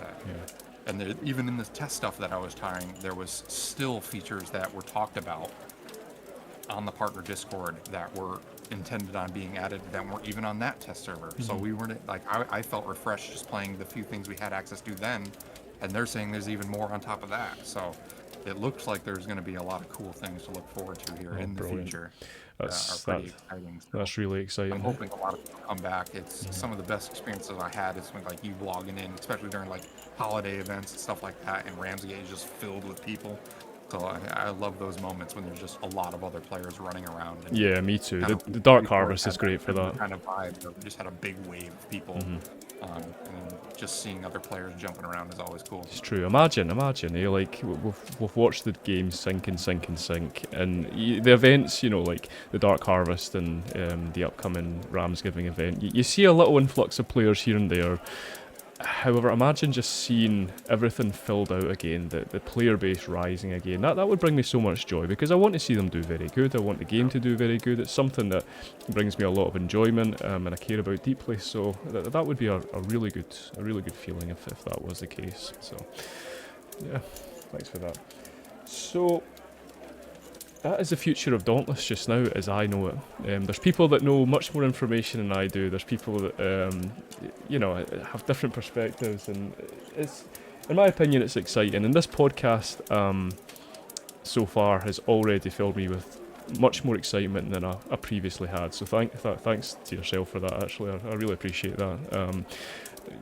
And even in the test stuff that I was trying, there was still features that were talked about on the partner Discord that were intended on being added that weren't even on that test server. So we weren't like, I felt refreshed just playing the few things we had access to then, and they're saying there's even more on top of that. So it looks like there's going to be a lot of cool things to look forward to here in the future. That's Are pretty exciting. So that's really exciting. I'm hoping a lot of people come back. It's some of the best experiences I had is when like you logging in, especially during like holiday events and stuff like that, and Ramsgate is just filled with people. So I love those moments when there's just a lot of other players running around. And Yeah, me too. The Dark Harvest is great for that. Kind of vibe. We just had a big wave of people, and just seeing other players jumping around is always cool. It's true. Imagine, like we've watched the game sink, and the events, like the Dark Harvest and the upcoming Ramsgiving event. You see a little influx of players here and there, However, imagine just seeing everything filled out again, the player base rising again. That would bring me so much joy, because I want to see them do very good. I want the game to do very good. It's something that brings me a lot of enjoyment, and I care about deeply. So that would be a really good feeling if that was the case. So yeah, thanks for that. So that is the future of Dauntless just now, as I know it. There's people that know much more information than I do. There's people that, have different perspectives, and it's, in my opinion, it's exciting. And this podcast, so far, has already filled me with much more excitement than I previously had. So thanks to yourself for that. Actually, I really appreciate that.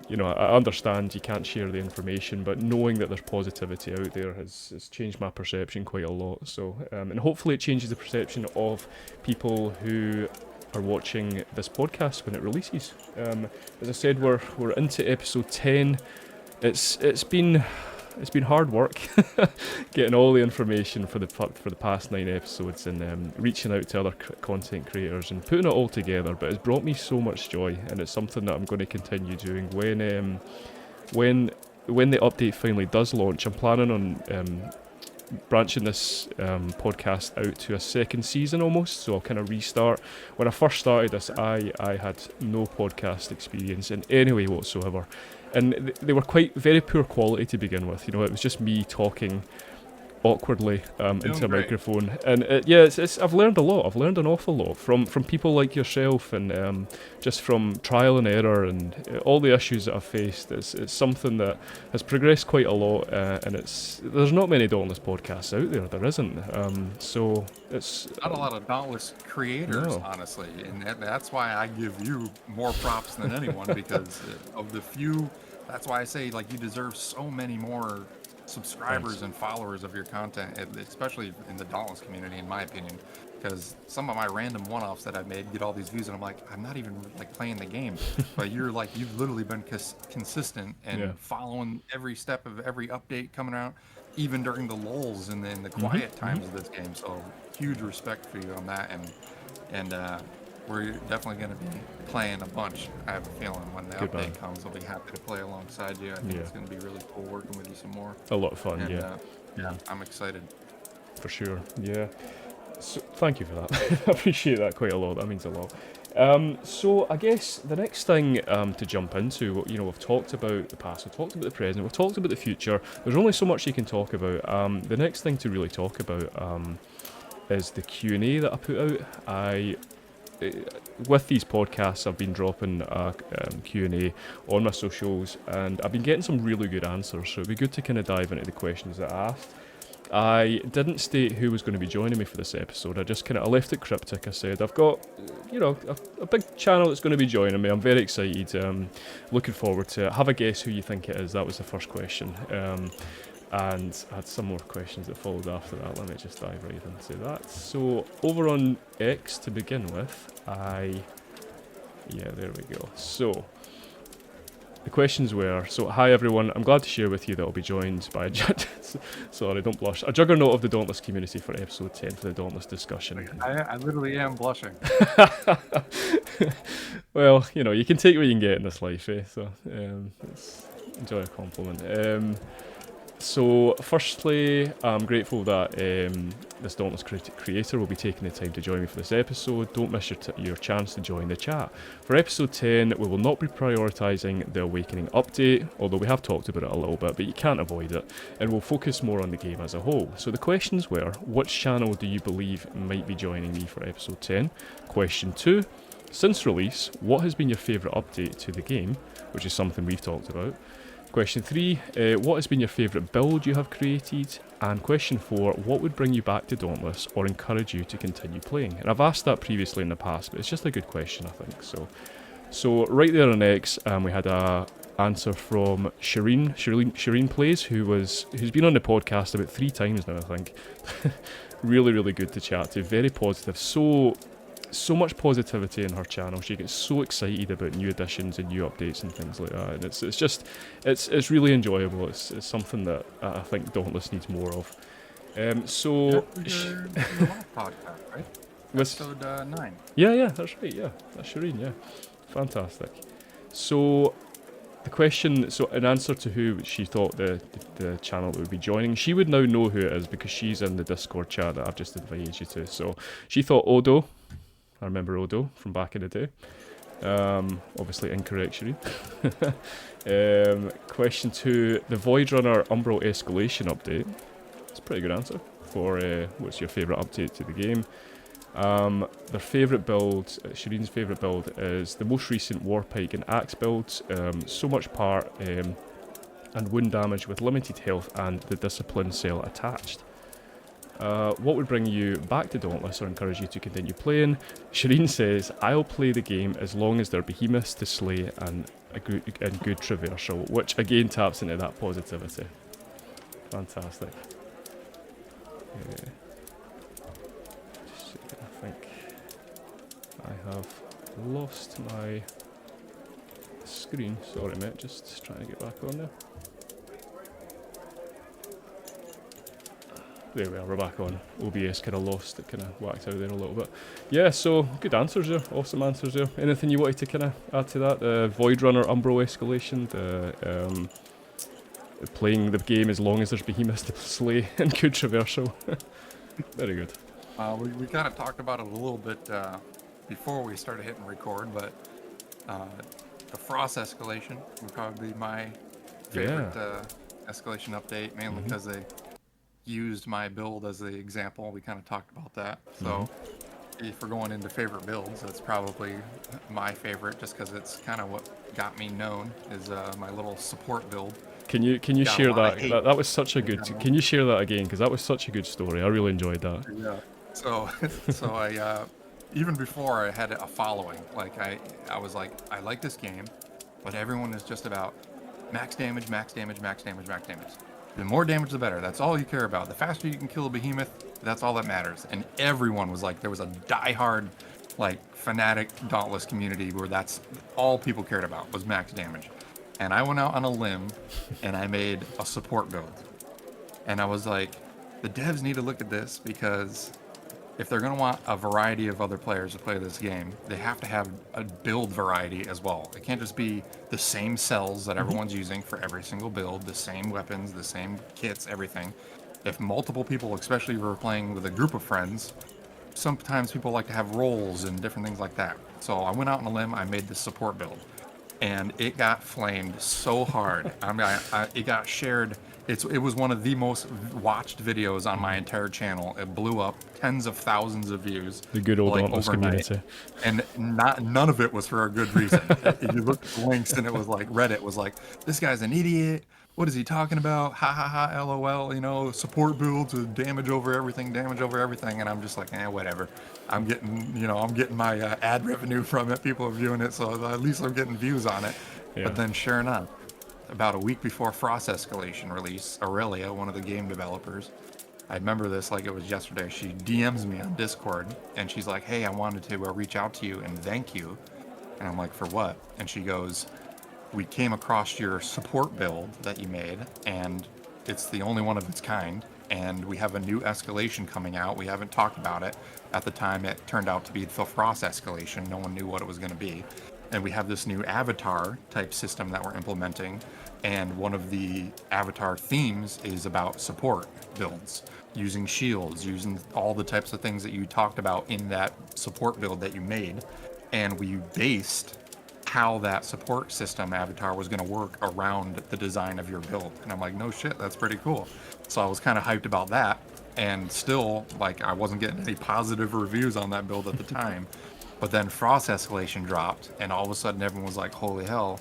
I understand you can't share the information, but knowing that there's positivity out there has changed my perception quite a lot. So, and hopefully it changes the perception of people who are watching this podcast when it releases. As I said, we're into episode 10. It's been hard work getting all the information for the past 9 episodes, and reaching out to other content creators and putting it all together. But it's brought me so much joy, and it's something that I'm going to continue doing when the update finally does launch. I'm planning on branching this podcast out to a second season almost, so I'll kind of restart. When I first started this, I had no podcast experience in any way whatsoever, and they were very poor quality to begin with. It was just me talking awkwardly into a microphone, and I've learned a lot. I've learned an awful lot from people like yourself, and just from trial and error and all the issues that I've faced. It's something that has progressed quite a lot, and there's not many Dauntless podcasts out there. There isn't. So it's not a lot of Dauntless creators, no. honestly, and that's why I give you more props than anyone, because of the few. That's why I say, like, you deserve so many more subscribers Thanks. and followers of your content, especially in the Dauntless community, in my opinion, because some of my random one-offs that I've made get all these views, and I'm like, I'm not even like playing the game, but you've literally been consistent and following every step of every update coming out, even during the lulls and then the quiet times of this game. So huge respect for you on that, and we're definitely going to be playing a bunch. I have a feeling when the update comes, I'll be happy to play alongside you. I think it's going to be really cool working with you some more. A lot of fun, And, yeah. I'm excited. For sure, yeah. So, thank you for that. I appreciate that quite a lot. That means a lot. So I guess the next thing to jump into, we've talked about the past, we've talked about the present, we've talked about the future. There's only so much you can talk about. The next thing to really talk about is the Q&A that I put out. With these podcasts, I've been dropping a Q&A on my socials, and I've been getting some really good answers, so it'd be good to kind of dive into the questions that I asked. I didn't state who was going to be joining me for this episode. I left it cryptic. I said I've got, a big channel that's going to be joining me. I'm very excited. Looking forward to it. Have a guess who you think it is. That was the first question. And I had some more questions that followed after that. Let me just dive right into that. So over on X to begin with, there we go. So the questions were, hi everyone, I'm glad to share with you that I'll be joined by sorry, don't blush, a juggernaut of the Dauntless community for episode 10 for the Dauntless discussion. I literally am blushing. Well, you can take what you can get in this life, so enjoy a compliment. So, firstly, I'm grateful that this Dauntless creator will be taking the time to join me for this episode. Don't miss your chance to join the chat. For episode 10, we will not be prioritising the Awakening update, although we have talked about it a little bit, but you can't avoid it, and we'll focus more on the game as a whole. So the questions were, which channel do you believe might be joining me for episode 10? Question 2, since release, what has been your favourite update to the game, which is something we've talked about. Question 3, what has been your favourite build you have created? And question 4, what would bring you back to Dauntless or encourage you to continue playing? And I've asked that previously in the past, but it's just a good question, I think. So right there on X, we had a answer from Shireen Plays, who's been on the podcast about 3 times now, I think. Really, really good to chat to. Very positive. So much positivity in her channel. She gets so excited about new additions and new updates and things like that, and it's really enjoyable. It's something that I think Dauntless needs more of. Your podcast, right? Episode 9. Yeah, that's right. Yeah, that's Shireen. Yeah, fantastic. So the question, so in answer to who she thought the channel would be joining, she would now know who it is because she's in the Discord chat that I've just invited you to. So she thought Odo. I remember Odo from back in the day. Obviously incorrect, Shireen. Question 2, the Void Runner Umbral Escalation update. That's a pretty good answer for what's your favourite update to the game. Their favourite build, Shireen's favourite build, is the most recent Warpike and Axe build. So much part and wound damage with limited health and the discipline cell attached. What would bring you back to Dauntless or encourage you to continue playing? Shireen says, I'll play the game as long as there are behemoths to slay and good traversal, which again taps into that positivity. Fantastic. I think I have lost my screen. Sorry mate, just trying to get back on there. There we are, we're back on. OBS kind of lost, it kind of whacked out there a little bit. Yeah, so good answers there, awesome answers there. Anything you wanted to kind of add to that? Void Runner Umbral Escalation, playing the game as long as there's behemoths to slay and good traversal. Very good. We kind of talked about it a little bit before we started hitting record, but the Frost escalation would probably be my favorite escalation update, mainly because they used my build as the example. We kind of talked about that. So if we're going into favorite builds, that's probably my favorite, just because it's kind of what got me known is my little support build. Can you share that? That was such a good. Can you share that again? Because that was such a good story. I really enjoyed that. Yeah. So I even before I had a following, like I was like, I like this game, but everyone is just about max damage, max damage, max damage, max damage. The more damage, the better. That's all you care about. The faster you can kill a behemoth, that's all that matters. And everyone was like, there was a diehard, like, fanatic Dauntless community where that's all people cared about was max damage. And I went out on a limb and I made a support build. And I was like, the devs need to look at this, because if they're going to want a variety of other players to play this game, they have to have a build variety as well. It can't just be the same cells that everyone's using for every single build, the same weapons, the same kits, everything. If multiple people, especially if we're playing with a group of friends, sometimes people like to have roles and different things like that. So I went out on a limb, I made this support build, and it got flamed so hard. I mean, it got shared. It was one of the most watched videos on my entire channel. It blew up, tens of thousands of views. The good old Dauntless community. And none of it was for a good reason. You look at the links and it was like, Reddit was like, this guy's an idiot. What is he talking about? Ha ha ha, LOL, you know, support builds with damage over everything. And I'm just like, whatever. I'm getting my ad revenue from it. People are viewing it, so at least I'm getting views on it. Yeah. But then sure enough, about a week before Frost Escalation release, Aurelia, one of the game developers, I remember this like it was yesterday, she DMs me on Discord, and she's like, hey, I wanted to reach out to you and thank you. And I'm like, for what? And she goes, we came across your support build that you made, and it's the only one of its kind, and we have a new escalation coming out. We haven't talked about it. At the time, it turned out to be the Frost Escalation. No one knew what it was going to be. And we have this new avatar type system that we're implementing, and one of the avatar themes is about support builds, using shields, using all the types of things that you talked about in that support build that you made. And we based how that support system avatar was going to work around the design of your build. And I'm like, no shit, that's pretty cool. So I was kind of hyped about that, and still, like, I wasn't getting any positive reviews on that build at the time. But then Frost Escalation dropped, and all of a sudden everyone was like, holy hell,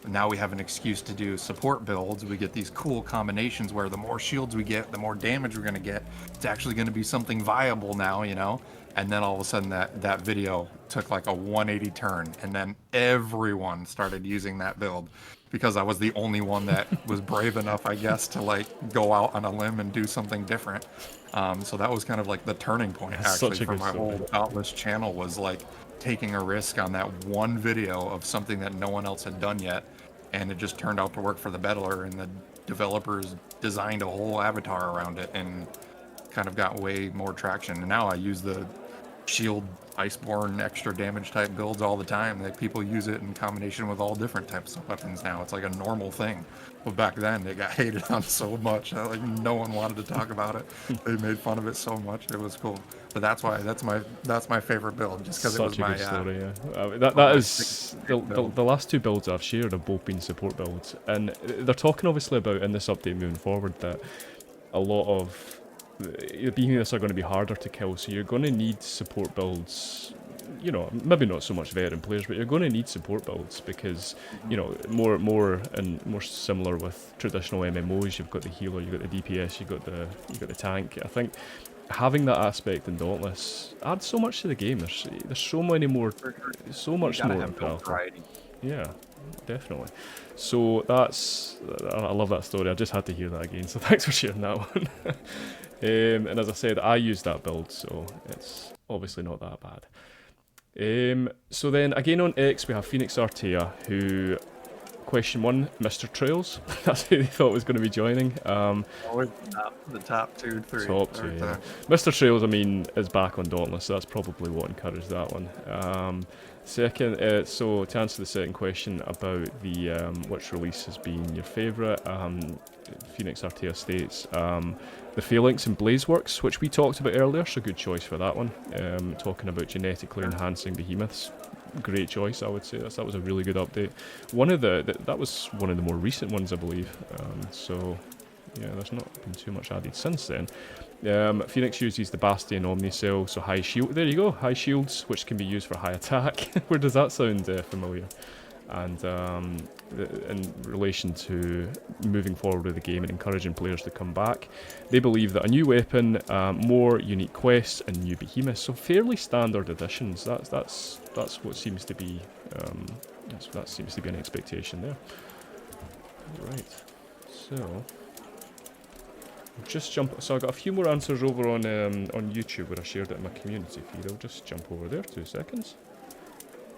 now we have an excuse to do support builds. We get these cool combinations where the more shields we get, the more damage we're going to get. It's actually going to be something viable now, you know? And then all of a sudden that video took like a 180 turn, and then everyone started using that build, because I was the only one that was brave enough, I guess, to like go out on a limb and do something different. So that was kind of like the turning point, actually, for my whole Dauntless channel, was like taking a risk on that one video of something that no one else had done yet, and it just turned out to work for the better, and the developers designed a whole avatar around it and kind of got way more traction. And now I use the shield, Iceborne, extra damage type builds all the time. That people use it in combination with all different types of weapons now. It's like a normal thing. But back then, it got hated on so much that like no one wanted to talk about it. They made fun of it so much. It was cool. But that's my favorite build, just because it was Such a my good story, yeah. one of That my is favorite build. the last two builds I've shared have both been support builds, and they're talking obviously about in this update moving forward that a lot of the behemoths are going to be harder to kill, so you're going to need support builds. You know, maybe not so much veteran players, but you're going to need support builds because you know more similar with traditional MMOs. You've got the healer, you've got the DPS, you've got the tank. I think having that aspect in Dauntless adds so much to the game. There's so many more, so much You gotta more have build powerful. variety. Yeah, definitely. So I love that story. I just had to hear that again. So thanks for sharing that one. And as I said, I used that build, so it's obviously not that bad. So then again on X we have Phoenix Artea, who question one, Mr. Trails. That's who they thought was going to be joining. Always the top 2, 3. Top two, every yeah. time. Mr. Trails, I mean, is back on Dauntless, so that's probably what encouraged that one. Second, so to answer the second question about the which release has been your favourite, Phoenix Artea states the Phalanx and Blazeworks, which we talked about earlier, so good choice for that one. Talking about genetically enhancing behemoths, great choice, I would say. That was a really good update. That was one of the more recent ones, I believe. So yeah, there's not been too much added since then. Phoenix uses the Bastion Omnicell, so high shield. There you go, high shields, which can be used for high attack. Where does that sound familiar? And in relation to moving forward with the game and encouraging players to come back, they believe that a new weapon, more unique quests, and new behemoths. So fairly standard additions. That's what seems to be that seems to be an expectation there. Right. So just jump. So I got a few more answers over on YouTube where I shared it in my community feed. I'll just jump over there. 2 seconds.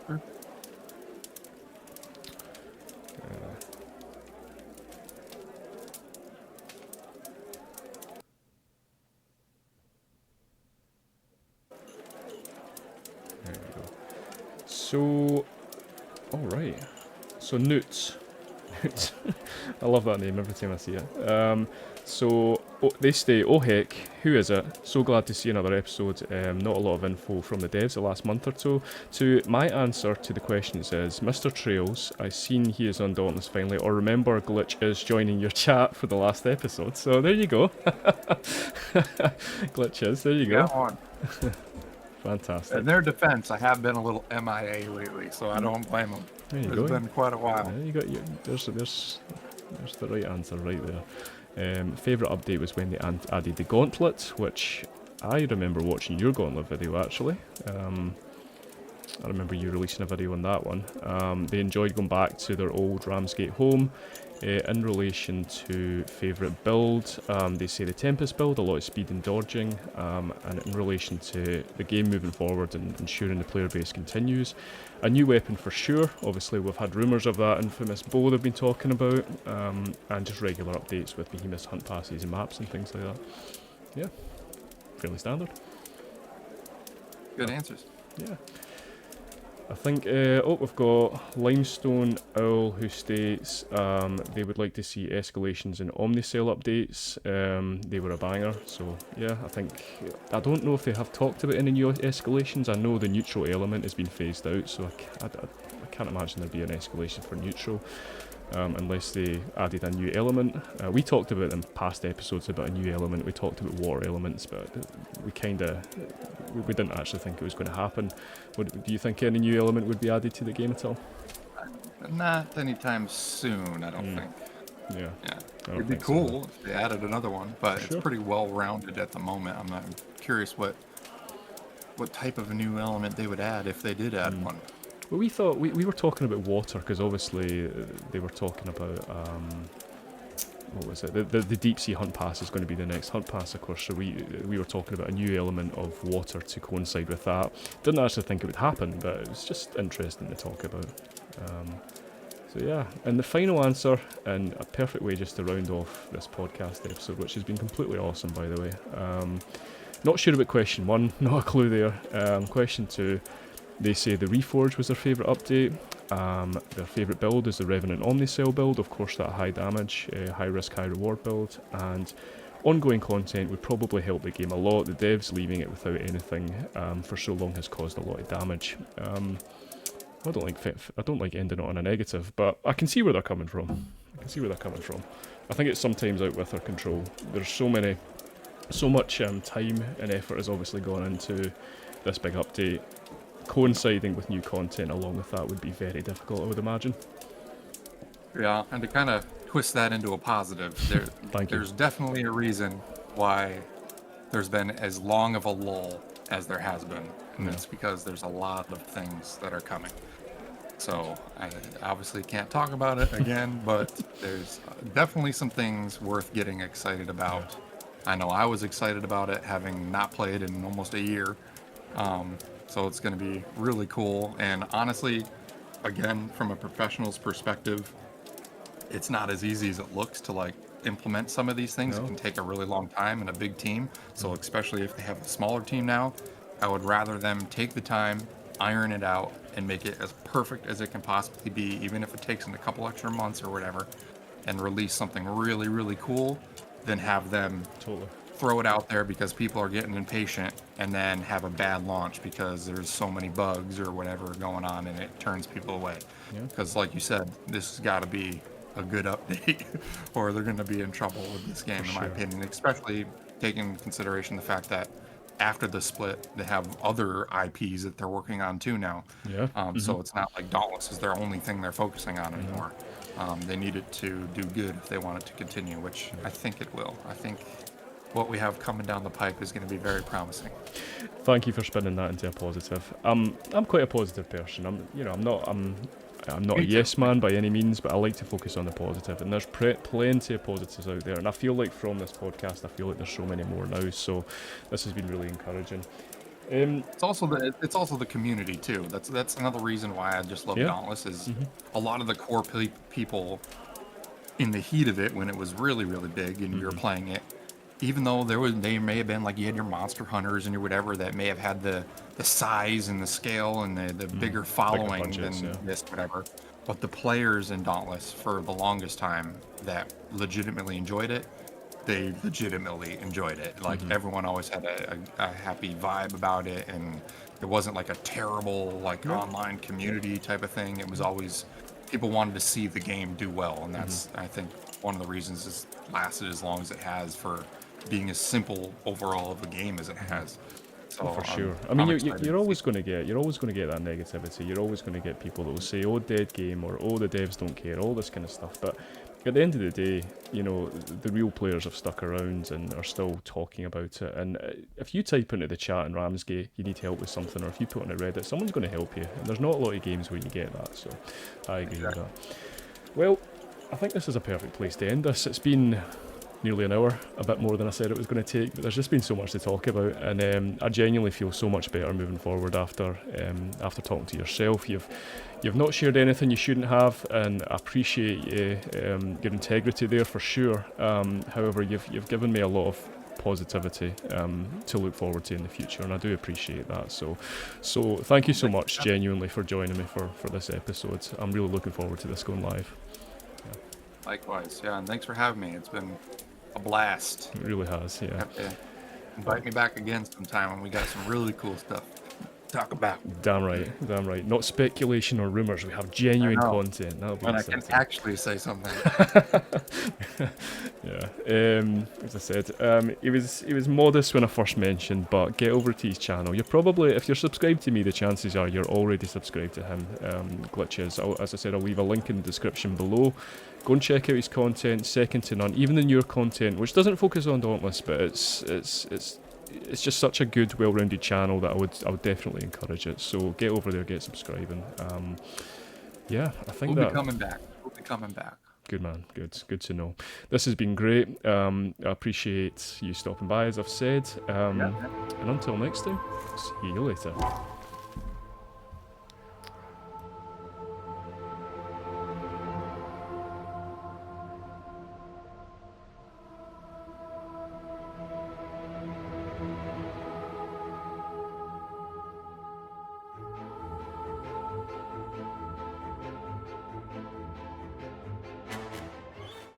Sure. There we go. So, all right. So Newts. I love that name every time I see it. So they stay, oh heck, who is it? So glad to see another episode. Not a lot of info from the devs the last month or so. To my answer to the question says, Mr. Trails, I seen he is on Dauntless finally, or remember Glitchiz joining your chat for the last episode. So there you go. Glitchiz, there you go. Got one. Fantastic. In their defense, I have been a little MIA lately, so I don't blame them. There you It's go. been quite a while. Yeah, you got there's the right answer right there. Favourite update was when they added the gauntlet, which I remember watching your gauntlet video actually. I remember you releasing a video on that one. They enjoyed going back to their old Ramsgate home. In relation to favourite build, they say the Tempest build, a lot of speed and dodging, and in relation to the game moving forward and ensuring the player base continues. A new weapon for sure, obviously we've had rumours of that infamous bow they've been talking about, and just regular updates with behemoths, hunt passes and maps and things like that. Yeah, fairly standard. Good answers. Yeah. I think, we've got Limestone Owl who states they would like to see escalations and Omnicell updates. They were a banger, so yeah, I don't know if they have talked about any new escalations. I know the neutral element has been phased out, so I can't imagine there'd be an escalation for neutral. Unless they added a new element. We talked about in past episodes about a new element. We talked about water elements, but we didn't actually think it was going to happen. Do you think any new element would be added to the game at all? Not anytime soon, I don't think. Yeah. Yeah, I don't it'd be think so. cool if they added another one, but Sure. it's pretty well rounded at the moment. I'm curious what type of a new element they would add if they did add one. Well, we thought we were talking about water because obviously they were talking about what was it? The deep sea hunt pass is going to be the next hunt pass, of course. So we were talking about a new element of water to coincide with that. Didn't actually think it would happen, but it was just interesting to talk about. So yeah, and the final answer, and a perfect way just to round off this podcast episode, which has been completely awesome by the way. Not sure about question 1, not a clue there. Question 2, they say the Reforge was their favourite update. Their favourite build is the Revenant Omnicell build, of course that high damage, high risk, high reward build, and ongoing content would probably help the game a lot. The devs leaving it without anything for so long has caused a lot of damage. I don't like ending it on a negative, but I can see where they're coming from. I think it's sometimes out with our control. There's so much time and effort has obviously gone into this big update. Coinciding with new content along with that would be very difficult, I would imagine. Yeah, and to kind of twist that into a positive, there's definitely a reason why there's been as long of a lull as there has been, and it's because there's a lot of things that are coming. So I obviously can't talk about it again, but there's definitely some things worth getting excited about. I know I was excited about it, having not played in almost a year. So it's going to be really cool. And honestly, again, from a professional's perspective, it's not as easy as it looks to like implement some of these things. It can take a really long time in a big team. So especially if they have a smaller team now, I would rather them take the time, iron it out, and make it as perfect as it can possibly be, even if it takes them a couple extra months or whatever, and release something really, really cool, than have them throw it out there because people are getting impatient and then have a bad launch because there's so many bugs or whatever going on and it turns people away. Because like you said, this has got to be a good update or they're going to be in trouble with this game, in my opinion, especially taking into consideration the fact that after the split, they have other IPs that they're working on too now. So it's not like Dauntless is their only thing they're focusing on anymore. They need it to do good if they want it to continue, which I think it will. I think what we have coming down the pipe is going to be very promising. Thank you for spinning that into a positive. I'm quite a positive person. I'm not a yes man by any means, but I like to focus on the positive, and there's plenty of positives out there. And I feel like from this podcast, I feel like there's so many more now. So this has been really encouraging. It's also the community too. That's another reason why I just love Dauntless is a lot of the core people in the heat of it when it was really, really big and you're playing it. Even though they may have been like you had your monster hunters and your whatever that may have had the size and the scale and the bigger following budgets, than this whatever, but the players in Dauntless for the longest time that legitimately enjoyed it, they legitimately enjoyed it. Like everyone always had a happy vibe about it, and it wasn't like a terrible like online community type of thing. It was always people wanted to see the game do well, and that's I think one of the reasons it's lasted as long as it has for being as simple overall of a game as it has. So for sure. I mean, you're always going to get that negativity. You're always going to get people that will say, "Oh, dead game," or "Oh, the devs don't care," all this kind of stuff. But at the end of the day, you know, the real players have stuck around and are still talking about it. And if you type into the chat in Ramsgate, you need help with something, or if you put on a Reddit, someone's going to help you. And there's not a lot of games where you get that. So I agree with that. Well, I think this is a perfect place to end this. It's been nearly an hour, a bit more than I said it was going to take, but there's just been so much to talk about, and I genuinely feel so much better moving forward after talking to yourself. You've not shared anything you shouldn't have, and I appreciate your integrity there for sure. However, you've given me a lot of positivity to look forward to in the future, and I do appreciate that. So thank you so much genuinely for joining me for this episode. I'm really looking forward to this going live. Likewise, and thanks for having me. It's been a blast. It really has, yeah. Invite me back again sometime when we got some really cool stuff to talk about. Damn right. Not speculation or rumors. We have genuine content. That'll be exciting. I can actually say something. Yeah. As I said, it was modest when I first mentioned, but get over to his channel. You're probably, if you're subscribed to me, the chances are you're already subscribed to him. Glitchiz. As I said, I'll leave a link in the description below. Go and check out his content, second to none. Even the newer content, which doesn't focus on Dauntless, but it's just such a good, well-rounded channel that I would definitely encourage it. So get over there, get subscribing. Yeah, I think we'll be coming back. We'll be coming back. Good man, good to know. This has been great. I appreciate you stopping by, as I've said. And until next time, see you later.